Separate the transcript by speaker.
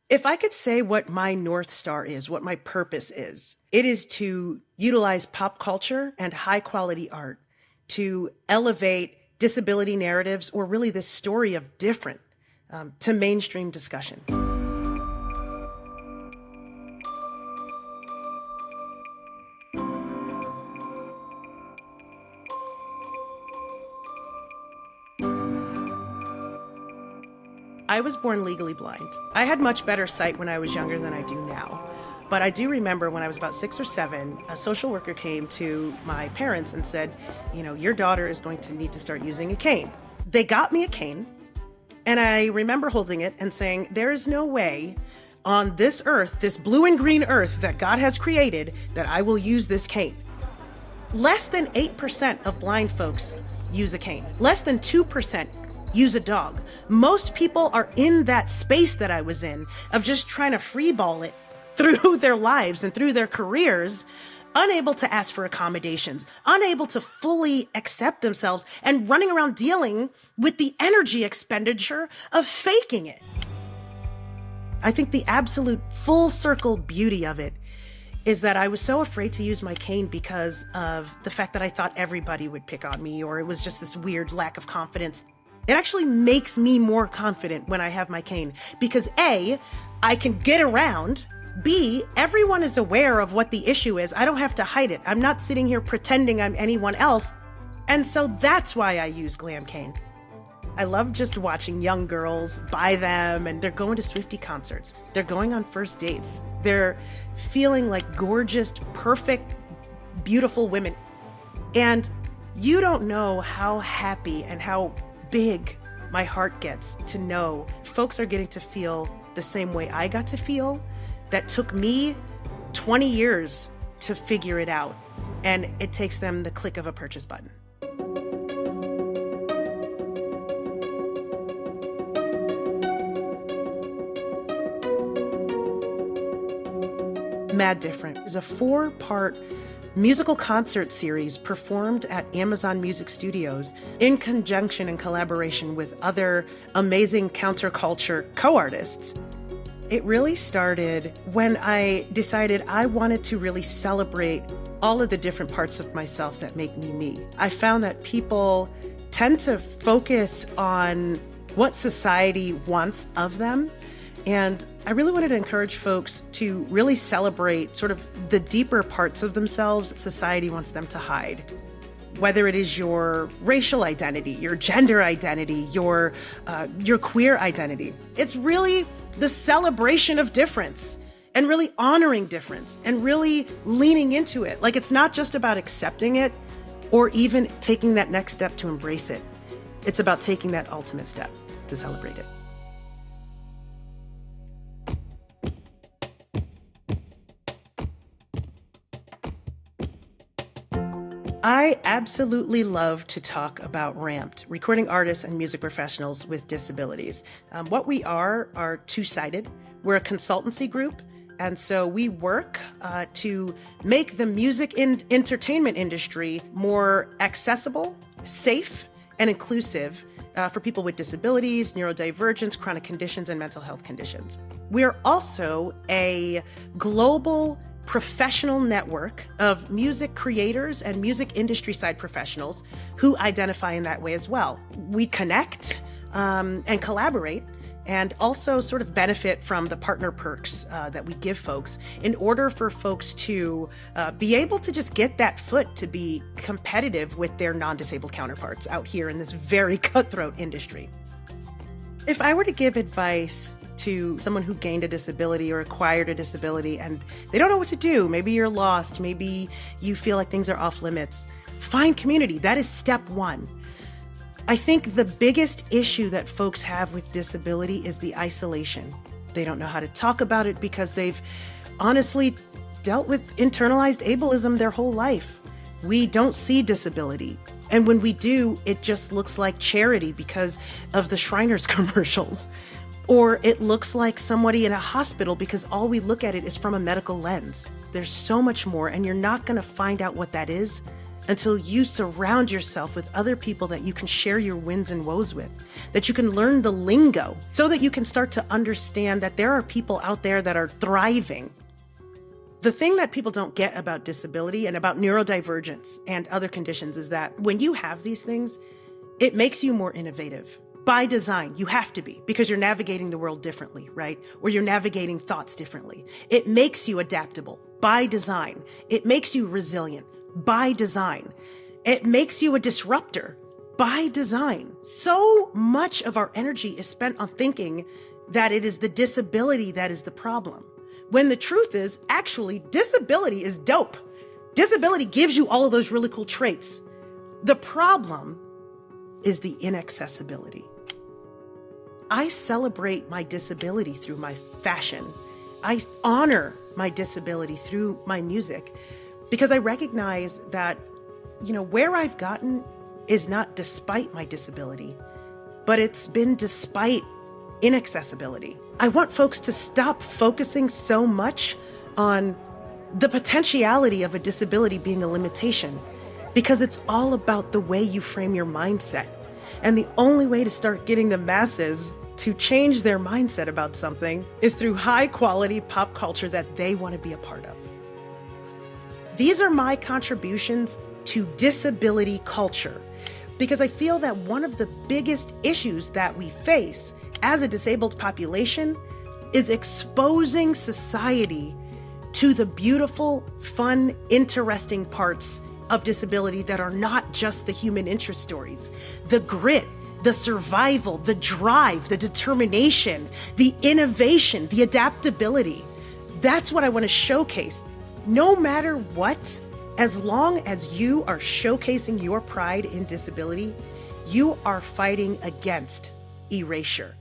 Speaker 1: If I could say what my North Star is, what my purpose is, it is to utilize pop culture and high quality art to elevate disability narratives, or really this story of different, to mainstream discussion. I was born legally blind. I had much better sight when I was younger than I do now. But I do remember when I was about 6 or 7, a social worker came to my parents and said, your daughter is going to need to start using a cane. They got me a cane, and I remember holding it and saying, there is no way on this earth, this blue and green earth that God has created, that I will use this cane. Less than 8% of blind folks use a cane. Less than 2% use a dog. Most people are in that space that I was in, of just trying to freeball it through their lives and through their careers, unable to ask for accommodations, unable to fully accept themselves, and running around dealing with the energy expenditure of faking it. I think the absolute full circle beauty of it is that I was so afraid to use my cane because of the fact that I thought everybody would pick on me, or it was just this weird lack of confidence. It actually makes me more confident when I have my cane because A, I can get around. B, everyone is aware of what the issue is. I don't have to hide it. I'm not sitting here pretending I'm anyone else. And so that's why I use glam cane. I love just watching young girls buy them, and they're going to Swiftie concerts. They're going on first dates. They're feeling like gorgeous, perfect, beautiful women. And you don't know how happy and how big my heart gets to know folks are getting to feel the same way I got to feel. That took me 20 years to figure it out, and it takes them the click of a purchase button. Mad Different is a 4-part musical concert series performed at Amazon Music Studios in conjunction and collaboration with other amazing counterculture co-artists. It really started when I decided I wanted to really celebrate all of the different parts of myself that make me me. I found that people tend to focus on what society wants of them. And I really wanted to encourage folks to really celebrate sort of the deeper parts of themselves society wants them to hide. Whether it is your racial identity, your gender identity, your queer identity. It's really the celebration of difference and really honoring difference and really leaning into it. Like, it's not just about accepting it or even taking that next step to embrace it. It's about taking that ultimate step to celebrate it. I absolutely love to talk about Ramped, recording artists and music professionals with disabilities. What we are two-sided. We're a consultancy group, and so we work to make the music and entertainment industry more accessible, safe, and inclusive for people with disabilities, neurodivergence, chronic conditions, and mental health conditions. We're also a global professional network of music creators and music industry side professionals who identify in that way as well. We connect and collaborate and also sort of benefit from the partner perks that we give folks in order for folks to be able to just get that foot to be competitive with their non-disabled counterparts out here in this very cutthroat industry. If I were to give advice to someone who gained a disability or acquired a disability and they don't know what to do, maybe you're lost, maybe you feel like things are off limits, find community. That is step one. I think the biggest issue that folks have with disability is the isolation. They don't know how to talk about it because they've honestly dealt with internalized ableism their whole life. We don't see disability. And when we do, it just looks like charity because of the Shriners commercials. Or it looks like somebody in a hospital because all we look at it is from a medical lens. There's so much more, and you're not going to find out what that is until you surround yourself with other people that you can share your wins and woes with, that you can learn the lingo so that you can start to understand that there are people out there that are thriving. The thing that people don't get about disability and about neurodivergence and other conditions is that when you have these things, it makes you more innovative. By design, you have to be, because you're navigating the world differently, right? Or you're navigating thoughts differently. It makes you adaptable by design. It makes you resilient by design. It makes you a disruptor by design. So much of our energy is spent on thinking that it is the disability that is the problem, when the truth is, actually, disability is dope. Disability gives you all of those really cool traits. The problem is the inaccessibility. I celebrate my disability through my fashion. I honor my disability through my music, because I recognize that, where I've gotten is not despite my disability, but it's been despite inaccessibility. I want folks to stop focusing so much on the potentiality of a disability being a limitation, because it's all about the way you frame your mindset. And the only way to start getting the masses to change their mindset about something is through high quality pop culture that they want to be a part of. These are my contributions to disability culture, because I feel that one of the biggest issues that we face as a disabled population is exposing society to the beautiful, fun, interesting parts of disability that are not just the human interest stories. The grit, the survival, the drive, the determination, the innovation, the adaptability. That's what I want to showcase. No matter what, as long as you are showcasing your pride in disability, you are fighting against erasure.